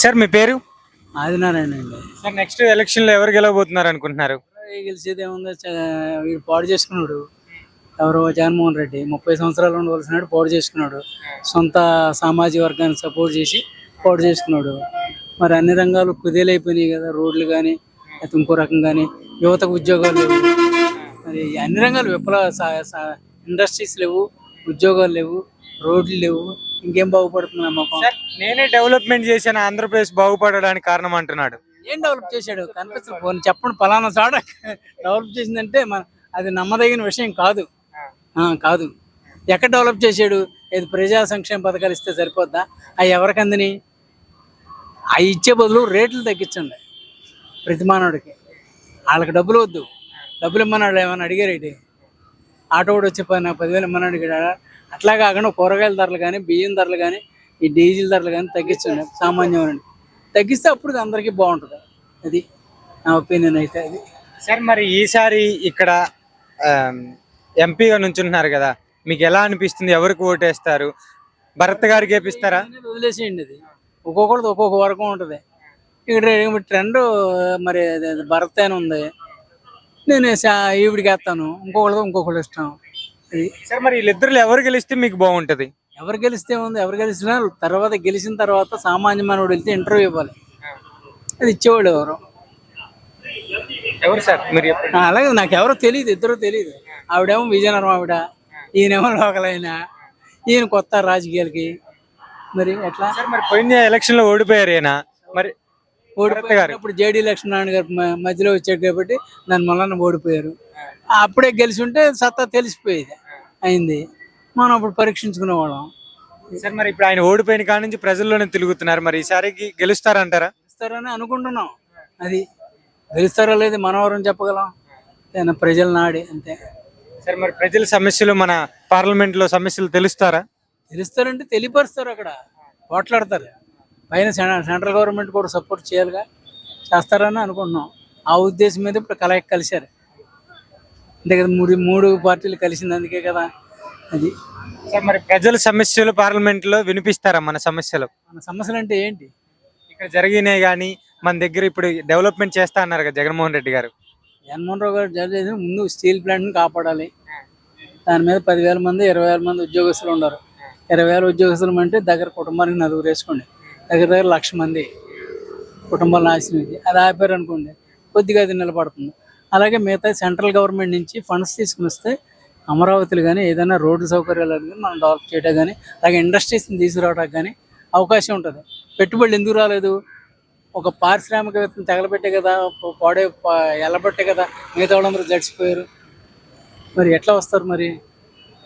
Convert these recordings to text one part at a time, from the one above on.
Sir మీ పేరు? ఆదినారాయణ అండి. Sir next election లో ఎవరు గెలవబోతున్నారు అనుకుంటున్నారు? గెలిచేది ఏముందో వీడు పాడు చేసుకున్నాడు. ఎవరో జగన్మోహన్ రెడ్డి 30 సంవత్సరాలు ఉండవలసినాడు, పాడు చేసుకున్నాడు. సొంత సామాజిక వర్గాన్ని సపోర్ట్ చేసి పాడు చేసుకున్నాడు. మరి అన్ని రంగాలు కుదేలైపోయినాయి కదా, రోడ్లు కానీ ఇంకో రకం కానీ, యువతకు ఉద్యోగాలు లేవు. మరి అన్ని రంగాలు ఇండస్ట్రీస్ లేవు, ఉద్యోగాలు లేవు, రోడ్లు లేవు. ఇంకేం బాగుపడుతుంది మొత్తం? నేనే డెవలప్మెంట్ చేశాను, ఆంధ్రప్రదేశ్ బాగుపడడానికి కారణం అంటున్నాడు. ఏం డెవలప్ చేశాడు కనిపిస్తుంది? పోనీ చెప్పండి, పలానా చోట డెవలప్ చేసిందంటే అది నమ్మదగిన విషయం కాదు. కాదు. ఎక్కడ డెవలప్ చేశాడు? ఏది ప్రజా సంక్షేమ పథకాలు ఇస్తే సరిపోద్దా? అవి ఎవరికి అందని? అవి ఇచ్చే బదులు రేట్లు తగ్గించండి ప్రతి మానవుడికి. వాళ్ళకి డబ్బులు వద్దు, డబ్బులు ఇమ్మన్నాడు ఏమన్నా అడిగారేంటి? ఆటో కూడా వచ్చి 10,000 ఇమ్మన్నాడు అడిగాడా? అట్లా కాకుండా కూరగాయల ధరలు కానీ, బియ్యం ధరలు కానీ, ఈ డీజిల్ ధరలు కానీ తగ్గించండి సామాన్యమైన. తగ్గిస్తే అప్పుడు అందరికీ బాగుంటుంది. అది నా ఒపీనియన్ అయితే. అది సార్ మరి ఈసారి ఇక్కడ ఎంపీగా నుంచుంటున్నారు కదా, మీకు ఎలా అనిపిస్తుంది? ఎవరికి ఓటేస్తారు? భరత్ గారికి వేపిస్తారా? వదిలేసేయండి. అది ఒక్కొక్కరిది ఒక్కొక్క వరకు ఉంటుంది. ఇక్కడ ట్రెండ్ మరి భరత్ అని ఉంది, నేను ఈవిడికి వేస్తాను. ఇంకొకళ్ళు ఇష్టం. అది సార్ మరి వీళ్ళిద్దరు ఎవరు గెలిస్తే మీకు బాగుంటుంది? ఎవరు గెలిస్తే ఉంది? ఎవరు గెలిచినా తర్వాత గెలిచిన తర్వాత సామాన్యమైన వాడు వెళ్తే ఇంటర్వ్యూ ఇవ్వాలి. అది ఇచ్చేవాళ్ళు ఎవరు సార్ మీరు? అలాగే నాకు ఎవరో తెలియదు, ఇద్దరు తెలియదు. ఆవిడేమో విజయనగరం ఆవిడ, ఈయనేమో లోకల్ అయినా, ఈయన కొత్త రాజకీయాలకి. మరి ఎట్లా? మరి పోయిన ఎలక్షన్ లో ఓడిపోయారు ఈయన. మరి ఓడిపోయారు. ఇప్పుడు జేడీ లక్ష్మీనారాయణ గారు మధ్యలో వచ్చాడు కాబట్టి దాని వలన ఓడిపోయారు. అప్పుడే గెలిచి ఉంటే సత్తా తెలిసిపోయేది అయింది. మనం అప్పుడు పరీక్షించుకునే వాళ్ళం. సార్ మరి ఇప్పుడు ఆయన ఓడిపోయిన కాడ నుంచి ప్రజల్లోనే తిరుగుతున్నారు, మరి ఈసారికి గెలుస్తారంటారా? గెలుస్తారని అనుకుంటున్నాం. అది గెలుస్తారో లేదు మనం ఎవరని చెప్పగలం? ప్రజల నాడి అంతే. సార్ మరి ప్రజల సమస్యలు మన పార్లమెంట్ లో సమస్యలు తెలుస్తారా? తెలుస్తారంటే తెలియపరుస్తారు, అక్కడ పోట్లాడతారు. పైన సెంట్రల్ గవర్నమెంట్ కూడా సపోర్ట్ చేయాలిగా, చేస్తారని అనుకుంటున్నాం. ఆ ఉద్దేశం మీద ఇప్పుడు కలయిక కలిశారు అంతే కదా. మూడు పార్టీలు కలిసింది అందుకే కదా. అది సార్ మరి ప్రజల సమస్యలు పార్లమెంట్ లో వినిపిస్తారా? మన సమస్యలు అంటే ఏంటి? ఇక్కడ జరిగినాయి కానీ మన దగ్గర ఇప్పుడు డెవలప్మెంట్ చేస్తా అన్నారు కదా జగన్మోహన్ రెడ్డి గారు. జగన్మోహన్ రావు గారు జరిగేది ముందు స్టీల్ ప్లాంట్ని కాపాడాలి. దాని మీద 10,000 మంది 20,000 మంది ఉద్యోగస్తులు ఉన్నారు. 20,000 ఉద్యోగస్తులు అంటే దగ్గర కుటుంబానికి 4 వేసుకోండి, దగ్గర 1,00,000 మంది కుటుంబాలు నాశనం. అది ఆపారు అనుకోండి, కొద్దిగా అది నిలబడుతుంది. అలాగే మిగతా సెంట్రల్ గవర్నమెంట్ నుంచి ఫండ్స్ తీసుకుని వస్తే అమరావతిలో కానీ ఏదైనా రోడ్డు సౌకర్యాలు కానీ మనం డెవలప్ చేయడం కానీ, అలాగే ఇండస్ట్రీస్ని తీసుకురావడానికి కానీ అవకాశం ఉంటుంది. పెట్టుబడులు ఎందుకు రాలేదు? ఒక పారిశ్రామికవేత్తను తగలబెట్టే కదా, ఎల్లబట్టే కదా మిగతా వాళ్ళందరూ జడిచిపోయారు. మరి ఎట్లా వస్తారు? మరి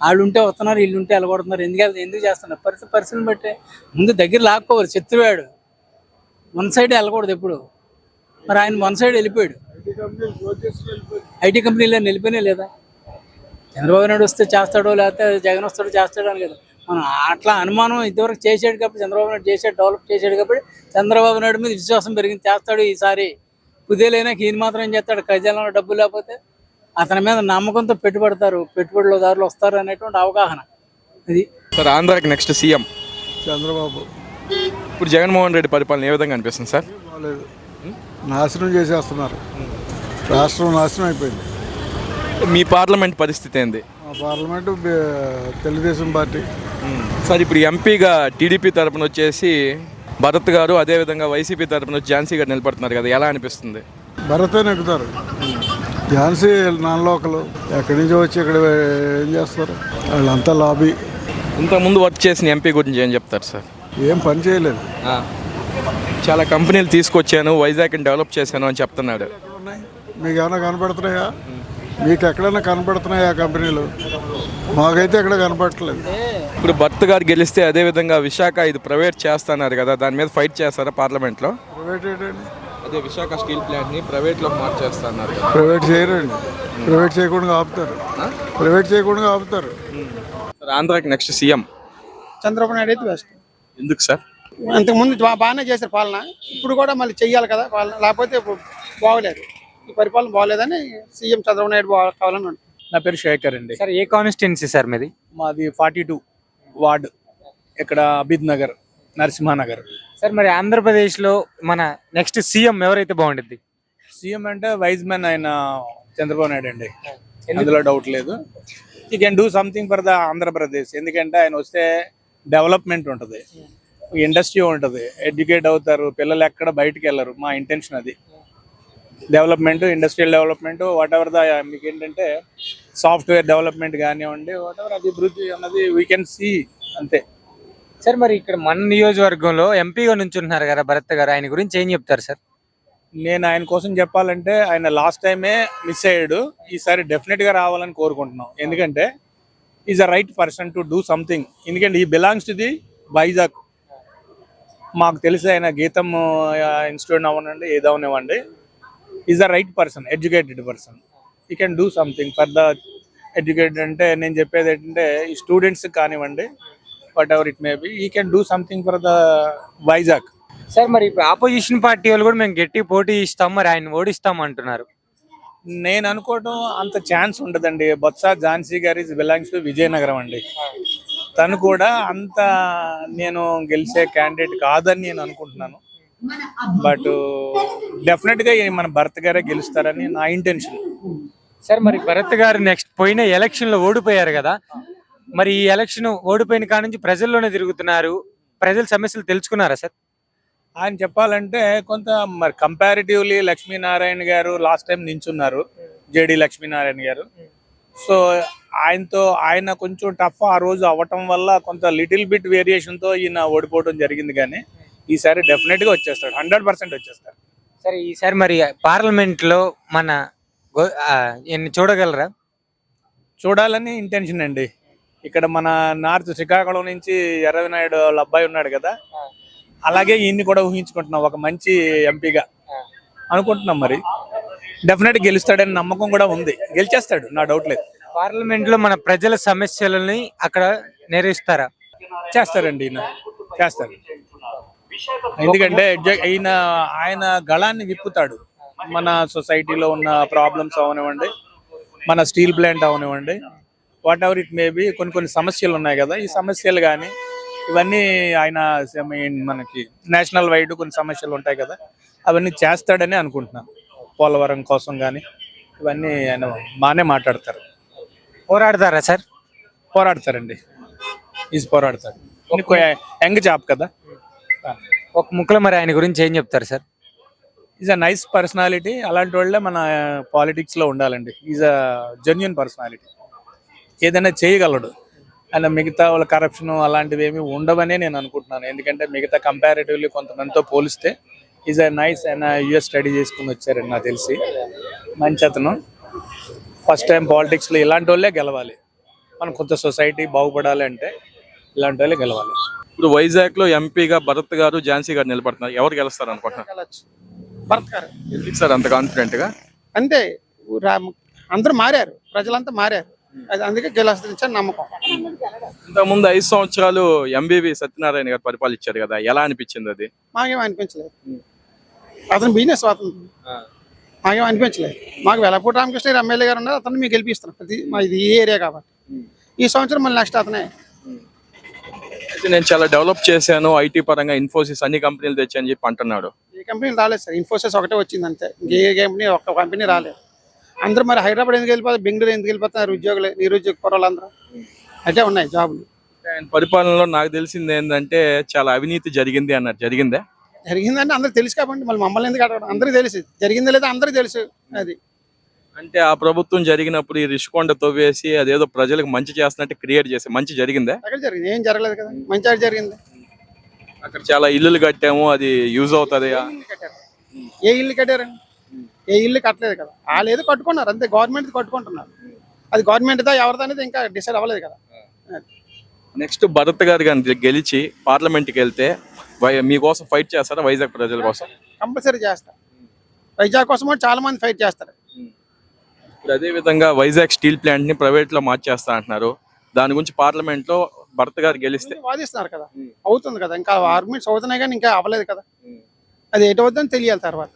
వాళ్ళు ఉంటే వస్తున్నారు, వీళ్ళు ఉంటే వెళ్ళగొడుతున్నారు. ఎందుకు చేస్తున్నారు? పరిస్థితిని బట్టే ముందు దగ్గర లాక్కోవాలి. శత్రువాడు వన్ సైడ్ వెళ్ళకూడదు ఎప్పుడు. మరి ఆయన వన్ సైడ్ వెళ్ళిపోయాడు. ఐటీ కంపెనీలో వెళ్ళిపోయినా లేదా? చంద్రబాబు నాయుడు వస్తే చేస్తాడో, లేకపోతే జగన్ వస్తాడో చేస్తాడో అని కదా మనం అట్లా అనుమానం. ఇంతవరకు చేసాడు కాబట్టి చంద్రబాబు నాయుడు చేసాడు, డెవలప్ చేసాడు కాబట్టి చంద్రబాబు నాయుడు మీద విశ్వాసం పెరిగింది. చేస్తాడు ఈసారి. కుదేలైనా ఈయన మాత్రం ఏం చేస్తాడు? ఖజానాలో డబ్బు లేకపోతే అతని మీద నమ్మకంతో పెట్టుబడిదారులు వస్తారు అనేటువంటి అవగాహన. అది సార్ ఆంధ్రాకి నెక్స్ట్ సీఎం చంద్రబాబు. ఇప్పుడు జగన్మోహన్ రెడ్డి పరిపాలన ఏ విధంగా అనిపిస్తుంది సార్? బాగాలేదు, నాశనం చేసేస్తున్నారు. రాష్ట్రం నాశనం అయిపోయింది. మీ పార్లమెంట్ పరిస్థితి ఏంది? మా పార్లమెంటు తెలుగుదేశం పార్టీ. సార్ ఇప్పుడు ఎంపీగా టీడీపీ తరపున వచ్చేసి భరత్ గారు, అదేవిధంగా వైసీపీ తరపున వచ్చి ఝాన్సీ గారు నిలబడుతున్నారు కదా, ఎలా అనిపిస్తుంది? భరతే నెక్కుతారు. ఝాన్సీ నాన్ లోకలు, ఎక్కడి నుంచో వచ్చి ఇక్కడ ఏం చేస్తారు? వాళ్ళంతా లాబీ. ఇంతకుముందు వర్క్ చేసిన ఎంపీ గురించి ఏం చెప్తారు సార్? ఏం పని చేయలేదు. చాలా కంపెనీలు తీసుకొచ్చాను, వైజాగ్ని డెవలప్ చేశాను అని చెప్తున్నాడు. మీకు ఏమైనా కనపడుతున్నాయా? మీకు ఎక్కడైనా కనపడుతున్నాయా కంపెనీలు? మాకైతే ఎక్కడ కనపడట్లేదు. ఇప్పుడు భర్త గారు గెలిస్తే అదేవిధంగా విశాఖ ఇది ప్రైవేట్ చేస్తున్నారు కదా, దాని మీద ఫైట్ చేస్తారా పార్లమెంట్లో? ప్రైవేట్ ఏంటండి? అదే విశాఖ స్టీల్ ప్లాంట్ని ప్రైవేట్లో మార్చేస్తున్నారు. ప్రైవేట్ చేయరండి. ప్రైవేట్ చేయకుండా ఆపుతారు. ఆంధ్రాకి నెక్స్ట్ సీఎం చంద్రబాబు నాయుడు అయితే బెస్ట్. ఎందుకు సార్? అంతకుముందు బాగానే చేశారు పాలన, ఇప్పుడు కూడా మళ్ళీ చెయ్యాలి కదా పాలన, లేకపోతే బాగోలేదు. ఈ పరిపాలన బాగోలేదని సీఎం చంద్రబాబు నాయుడు కావాలని. నా పేరు శేఖర్ అండి. సార్ ఏ కాన్స్టిట్యున్సీ సార్ మీది? మాది 42 వార్డ్, ఇక్కడ అబిద్ నగర్, నరసింహానగర్. సార్ మరి ఆంధ్రప్రదేశ్లో మన నెక్స్ట్ సీఎం ఎవరైతే బాగుంటుంది? సీఎం అంటే వైజ్ మ్యాన్ ఆయన చంద్రబాబు నాయుడు అండి, అందులో డౌట్ లేదు. ఈ can do something for the Andhra Pradesh. ఎందుకంటే ఆయన వస్తే డెవలప్మెంట్ ఉంటుంది, ఇండస్ట్రీ ఉంటుంది, ఎడ్యుకేట్ అవుతారు, పిల్లలు ఎక్కడ బయటికి వెళ్ళరు. మా ఇంటెన్షన్ అది. Development, industrial development, what ever the మీకు ఏంటంటే సాఫ్ట్వేర్ డెవలప్మెంట్ కానివ్వండి, వాట్ ఎవర్ అభివృద్ధి అన్నది వీ కెన్ సీ అంతే. సార్ మరి ఇక్కడ మన నియోజకవర్గంలో ఎంపీగా నుంచుంటున్నారు కదా భరత్ గారు, ఆయన గురించి ఏం చెప్తారు సార్? నేను ఆయన కోసం చెప్పాలంటే ఆయన లాస్ట్ టైమే మిస్ అయ్యాడు, ఈసారి డెఫినెట్గా రావాలని కోరుకుంటున్నాం. ఎందుకంటే is a right person to do something. ఎందుకంటే ఈ బిలాంగ్స్ టు ది వైజాగ్. మాకు తెలిసి ఆయన గీతం ఇన్స్టిట్యూట్ అవ్వనండి, ఏదవనివ్వండి, is the right person, educated person. He can do something for the educated. అంటే నేను చెప్పేది ఏంటంటే ఈ స్టూడెంట్స్ కానివ్వండి, whatever it may be, he can do something for the Vizag. Sir మరి ఇప్పుడు ఆపోజిషన్ పార్టీ వాళ్ళు కూడా మేము గట్టి పోటీ ఇస్తాం, మరి ఆయన ఓడిస్తాం అంటున్నారు. నేను అనుకోవడం అంత ఛాన్స్ ఉండదండి. బొత్స ఝాన్సీ గారి బిలాంగ్స్ టు విజయనగరం అండి. తను కూడా అంత నేను గెలిచే క్యాండిడేట్ కాదని నేను అనుకుంటున్నాను. బట్ డెఫినెట్గా మన భరత్ గారే గెలుస్తారని నా ఇంటెన్షన్. సార్ మరి భరత్ గారు నెక్స్ట్ పోయిన ఎలక్షన్లో ఓడిపోయారు కదా, మరి ఈ ఎలక్షన్ ఓడిపోయిన కాడ నుంచి ప్రజల్లోనే తిరుగుతున్నారు, ప్రజల సమస్యలు తెలుసుకున్నారా సార్? ఆయన చెప్పాలంటే కొంత మరి కంపారిటివ్లీ లక్ష్మీనారాయణ గారు లాస్ట్ టైం నించున్నారు, జేడి లక్ష్మీనారాయణ గారు. సో ఆయన కొంచెం టఫ్ ఆ రోజు అవ్వటం వల్ల కొంత లిటిల్ బిట్ వేరియేషన్తో ఈయన ఓడిపోవడం జరిగింది. కానీ ఈసారి డెఫినెట్గా వచ్చేస్తాడు, 100% వచ్చేస్తాడు. సరే ఈసారి మరి పార్లమెంట్లో మన ఈయన్ని చూడగలరా? చూడాలని ఇంటెన్షన్ అండి. ఇక్కడ మన నార్త్ శ్రీకాకుళం నుంచి ఎర్రవినాయుడు వాళ్ళ అబ్బాయి ఉన్నాడు కదా, అలాగే ఈయన్ని కూడా ఊహించుకుంటున్నాం ఒక మంచి ఎంపీగా అనుకుంటున్నాం. మరి డెఫినెట్గా గెలుస్తాడని నమ్మకం కూడా ఉంది, గెలిచేస్తాడు, నా డౌట్ లేదు. పార్లమెంట్లో మన ప్రజల సమస్యలని అక్కడ నెరవేరుస్తారా? చేస్తారండి, ఈయన చేస్తారు. ఎందుకంటే ఆయన గళాన్ని విప్పుతాడు. మన సొసైటీలో ఉన్న ప్రాబ్లమ్స్ అవనివ్వండి, మన స్టీల్ ప్లాంట్ అవనివ్వండి, what ever it may B, కొన్ని సమస్యలు ఉన్నాయి కదా, ఈ సమస్యలు కానీ ఇవన్నీ ఆయన మనకి నేషనల్ వైడ్ కొన్ని సమస్యలు ఉంటాయి కదా, అవన్నీ చేస్తాడని అనుకుంటున్నాను. పోలవరం కోసం కానీ ఇవన్నీ ఆయన బాగానే మాట్లాడతారు. పోరాడతారా సార్? పోరాడతారండి, పోరాడతాడు. యంగ్ జాబ్ కదా. ఒక ముక్కలో మరి ఆయన గురించి ఏం చెప్తారు sir? Is a nice personality. అలాంటి వాళ్ళే మన పాలిటిక్స్లో ఉండాలండి. ఈజ్ అ జెన్యున్ పర్సనాలిటీ, ఏదైనా చేయగలడు. అండ్ మిగతా వాళ్ళ కరప్షన్ అలాంటివి ఏమి ఉండవనే నేను అనుకుంటున్నాను. ఎందుకంటే మిగతా కంపారిటివ్లీ కొంతమందితో పోలిస్తే ఈజ్ అ నైస్. ఆయన యూఎస్ స్టడీ చేసుకుని వచ్చారండి నాకు తెలిసి, మంచి అతను. ఫస్ట్ టైం పాలిటిక్స్లో ఇలాంటి వాళ్ళే గెలవాలి. మనం కొంత సొసైటీ బాగుపడాలి అంటే ఇలాంటి వాళ్ళే గెలవాలి. ఇప్పుడు వైజాగ్లో ఎంపీగా భరత్ గారు, ఝాన్సీ గారు నిలబడుతున్నారు. ఎవరు గెలుస్తారు అనుకుంటున్నారు? భరత్ గారు. ఎందుకు సార్ అంత కాన్ఫిడెంట్గా? అంతే, అందరూ మారారు, ప్రజలంతా మారారు, అది అందుకే గెలుస్తారని నమ్మకం. ఇంతకుముందు 5 సంవత్సరాలు ఎంబీబీ సత్యనారాయణ గారు పరిపాలించారు కదా, ఎలా అనిపించింది అది? మాకేం అనిపించలేదు. అతను బిజినెస్ స్వాతంత్రం, మాకేం అనిపించలేదు. మాకు వెలపూడి రామకృష్ణ గారు ఎమ్మెల్యే గారు ఉన్నారు, అతను మేము గెలిపిస్తున్నాం. మా ఇది ఈ ఏరియా కాబట్టి ఈ సంవత్సరం మళ్ళీ నెక్స్ట్ అతనే. అయితే నేను చాలా డెవలప్ చేశాను ఐటీ పరంగా, ఇన్ఫోసిస్ అన్ని కంపెనీలు తెచ్చని చెప్పి అంటున్నాడు. ఏ కంపెనీ రాలేదు సార్, ఇన్ఫోసిస్ ఒకటే వచ్చింది అంతే. ఏ కంపెనీ ఒక్క కంపెనీ రాలేదు. అందరూ మరి హైదరాబాద్ ఎందుకు వెళ్ళిపోతారు, బెంగళూరు ఎందుకు వెళ్ళిపోతున్నారు? ఉద్యోగులు, నిరుద్యోగ కుర్రాళ్ళందరూ అయితే ఉన్నాయి జాబులు. ఆయన పరిపాలనలో నాకు తెలిసింది ఏంటంటే చాలా అవినీతి జరిగింది అన్నారు. జరిగిందే? జరిగిందంటే అందరూ తెలుసు కాబట్టి మళ్ళీ మమ్మల్ని ఎందుకు అడగడం? అందరికీ తెలుసు జరిగిందో లేదా, అందరికీ తెలుసు. అది అంటే ఆ ప్రభుత్వం జరిగినప్పుడు ఈ రిషికొండ తవ్వేసి అదేదో ప్రజలకు మంచి చేస్తున్నట్టు క్రియేట్ చేసి మంచి జరిగిందే? అక్కడ జరిగింది, ఏం జరగలేదు కదా, మంచిగా జరిగింది. అక్కడ చాలా ఇల్లులు కట్టాము, అది యూజ్ అవుతుంది. ఏ ఇల్లు కట్టారండి? ఏ ఇల్లు కట్టలేదు కదా, వాళ్ళు ఏదో కట్టుకున్నారు అంతే, గవర్నమెంట్ కట్టుకుంటున్నారు. అది గవర్నమెంట్దా ఎవరిదా అనేది ఇంకా డిసైడ్ అవ్వలేదు కదా. నెక్స్ట్ భరత్ గారు కానీ గెలిచి పార్లమెంట్కి వెళ్తే మీకోసం ఫైట్ చేస్తారా? వైజాగ్ ప్రజల కోసం కంపల్సరీ చేస్తారు. వైజాగ్ కోసం చాలా మంది ఫైట్ చేస్తారు. ఇప్పుడు అదే విధంగా వైజాగ్ స్టీల్ ప్లాంట్ ని ప్రైవేట్ లో మార్చేస్తా అంటున్నారు. దాని గురించి పార్లమెంట్ లో భరత్ గారు గెలిస్తే వాదిస్తున్నారు కదా, అవుతుంది కదా, ఇంకా ఆర్గ్యుమెంట్స్ అవుతున్నాయి కానీ ఇంకా అవ్వలేదు కదా. అది ఎటువద్దని తెలియాలి తర్వాత.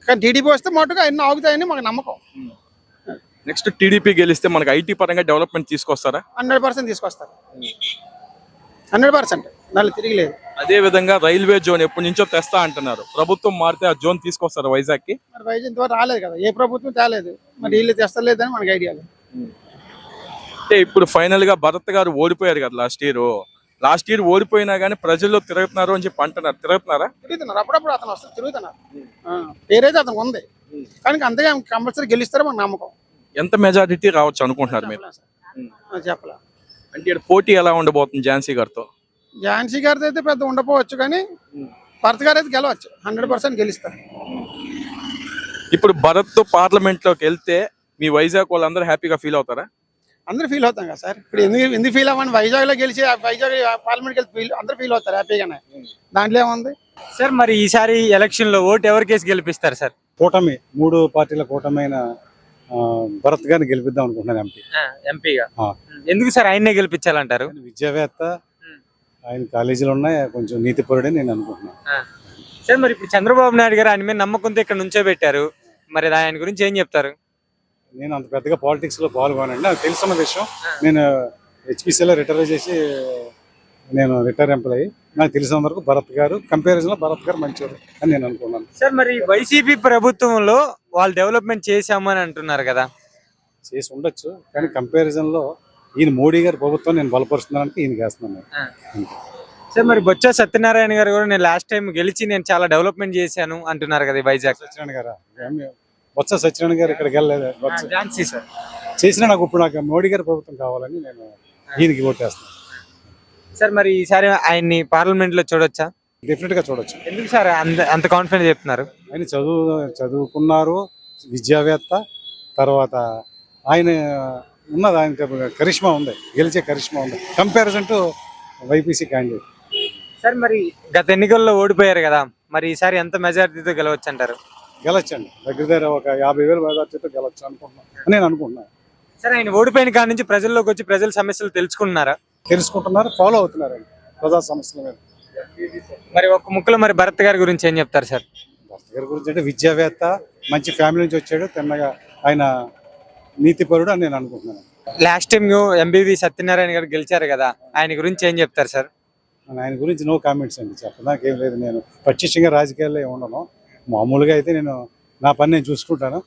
కానీ టీడీపీ వస్తే మటుగా అన్ని ఆగుతాయని మాకు నమ్మకం. నెక్స్ట్ టీడీపీ గెలిస్తే మనకి ఐటీ పరంగా డెవలప్మెంట్ తీసుకొస్తారా? 100% తీసుకొస్తారు, 100%. దానిలో తిరిగిలేదు. అదే విధంగా రైల్వే జోన్ ఎప్పటి నుంచో తెస్తా అంటున్నారు. ప్రభుత్వం మారితే ఆ జోన్ తీసుకొస్తారు వైజాగ్ కి. మరి వైద్యం ఇంతవరకు రాలేదు కదా, ఏ ప్రభుత్వం తేలేదు. మరి వీళ్ళు తెస్తలేదని మనకి ఐడియా లేదు. అంటే ఇప్పుడు ఫైనల్ గా భరత్ గారు ఓడిపోయారు కదా లాస్ట్ ఇయర్ ఓడిపోయినా గానీ ప్రజల్లో తిరుగుతున్నారు అని చెప్పి అంటున్నారు. తిరుగుతున్నారా? తిరుగుతున్నారు, అప్పుడప్పుడు అతను వస్తారు, తిరుగుతున్నారు. పేరైతే అతను ఉంది, కానీ అంతగా కంపల్సరీ గెలుస్తారో మన నమ్మకం. ఎంత మెజారిటీ రావచ్చు అనుకుంటున్నారు మీరు? చెప్పలే. అంటే ఇక్కడ పోటీ ఎలా ఉండబోతుంది ఝాన్సీ గారితో? ఝాన్సీ గారితో అయితే పెద్ద ఉండకపోవచ్చు, కానీ భరత్ గారు అయితే గెలవచ్చు, 100% గెలుస్తారు. ఇప్పుడు భరత్ పార్లమెంట్ లోకి వెళ్తే మీ వైజాగ్ వాళ్ళందరూ హ్యాపీగా ఫీల్ అవుతారా? అందరూ ఫీల్ అవుతాం కదా సార్. ఇప్పుడు ఎందుకు ఫీల్ అవ్వండి, వైజాగ్లో గెలిచి వైజాగ్ పార్లమెంట్కి వెళ్తే అందరూ ఫీల్ అవుతారు హ్యాపీగానే. దాంట్లో ఏముంది సార్? మరి ఈసారి ఎలక్షన్ లో ఓటు ఎవరికేసి గెలిపిస్తారు సార్? కూటమి 3 పార్టీల కూటమైన భరత్ గారిని గెలిపిద్దాం అనుకుంటున్నాను ఎంపీగా. ఎందుకు సార్ ఆయన్నే గెలిపించాలంటారు? విద్యావేత్త, ఆయన కాలేజీలు ఉన్నాయి, కొంచెం నీతిపరుడని నేను అనుకుంటున్నాను. సార్ మరి ఇప్పుడు చంద్రబాబు నాయుడు గారు ఆయన మీద నమ్మకంతో ఇక్కడ నుంచో పెట్టారు, మరి ఆయన గురించి ఏం చెప్తారు? నేను అంత పెద్దగా పాలిటిక్స్ లో పాల్గొనండి, నాకు తెలుసున్న విషయం. నేను హెచ్పిసిలో రిటైర్ చేసి నేను రిటైర్ ఎంప్లాయీ. నాకు తెలిసిన వరకు భరత్ గారు కంపారిజన్ లో భరత్ గారు మంచివారు అని నేను అనుకున్నాను. సార్ మరి వైసీపీ ప్రభుత్వంలో వాళ్ళు డెవలప్మెంట్ చేశామని అంటున్నారు కదా. చేసి ఉండొచ్చు, కానీ కంపారిజన్ లో ఈయన మోడీ గారి ప్రభుత్వం నేను బలపరుస్తున్నానంటే ఈయన చేస్తున్నాను. సార్ మరి బొత్స సత్యనారాయణ గారు కూడా నేను లాస్ట్ టైం గెలిచి నేను చాలా డెవలప్మెంట్ చేశాను అంటున్నారు కదా వైజాగ్. సత్యనారాయణ గారా? బొత్స సత్యనారాయణ గారు ఇక్కడికి వెళ్ళలేదు. ఝాన్సీ సార్ చేసినా నాకు ఇప్పుడు నాకు మోడీ గారి ప్రభుత్వం కావాలని నేను ఈయనకి ఓటేస్తాను. సార్ మరి ఈసారి ఆయన్ని పార్లమెంట్ లో చూడొచ్చా? డెఫినెట్ గా చూడొచ్చు. ఎందుకు సార్ అంత కాన్ఫిడెంట్ చెప్తున్నారు? ఆయన చదువుకున్నారు, విద్యావేత్త. తర్వాత ఆయన ఉన్నది, ఆయన కరిష్మా ఉంది, గెలిచే కరిష్మా ఉంది comparison to YPC candidate. Sir మరి గత ఎన్నికల్లో ఓడిపోయారు కదా, మరి ఈసారి ఎంత మెజారిటీతో గెలవచ్చు అంటారు? గెలొచ్చండి, దగ్గర ఒక 50,000 మెజార్టీతో గెలవచ్చు అనుకుంటున్నాను, నేను అనుకుంటున్నాను. సార్ ఆయన ఓడిపోయిన కాడ నుంచి ప్రజల్లోకి వచ్చి ప్రజల సమస్యలు తెలుసుకుంటున్నారా? తెలుసుకుంటున్నారు, ఫాలో అవుతున్నారండి ప్రజా సమస్యల మీద. మరి ఒక ముక్కలో మరి భరత్ గారి గురించి ఏం చెప్తారు సార్? భరత్ గారి గురించి అంటే విద్యావేత్త, మంచి ఫ్యామిలీ నుంచి వచ్చాడు, తిన్నగా ఆయన నీతిపరుడు అని నేను అనుకుంటున్నాను. లాస్ట్ టైం ఎంబీవి సత్యనారాయణ గారు గెలిచారు కదా, ఆయన గురించి ఏం చెప్తారు సార్? ఆయన గురించి నో కామెంట్స్ అండి, చెప్పడానికి ఏం లేదు. నేను ప్రత్యక్షంగా రాజకీయాల్లో ఉండను, మామూలుగా అయితే నేను నా పని నేను చూసుకుంటాను.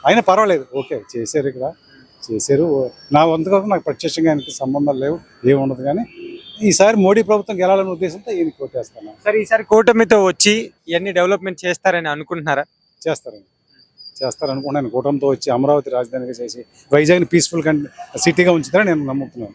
ఆయన పర్వాలేదు, ఓకే చేశారు, ఇక్కడ చేశారు. నా వంతుగా నాకు ప్రత్యక్షంగా ఆయనకి సంబంధాలు లేవు, ఏముండదు. కానీ ఈసారి మోడీ ప్రభుత్వం గెలాలనే ఉద్దేశంతో ఈయనకి కొట్టేస్తాను. సార్ ఈసారి కూటమితో వచ్చి ఇవన్నీ డెవలప్మెంట్ చేస్తారని అనుకుంటున్నారా? చేస్తారనుకుంటున్నాను. కూటమితో వచ్చి అమరావతి రాజధానిగా చేసి వైజాగ్ని పీస్ఫుల్ సిటీగా ఉంచుతారని నేను నమ్ముతున్నాను.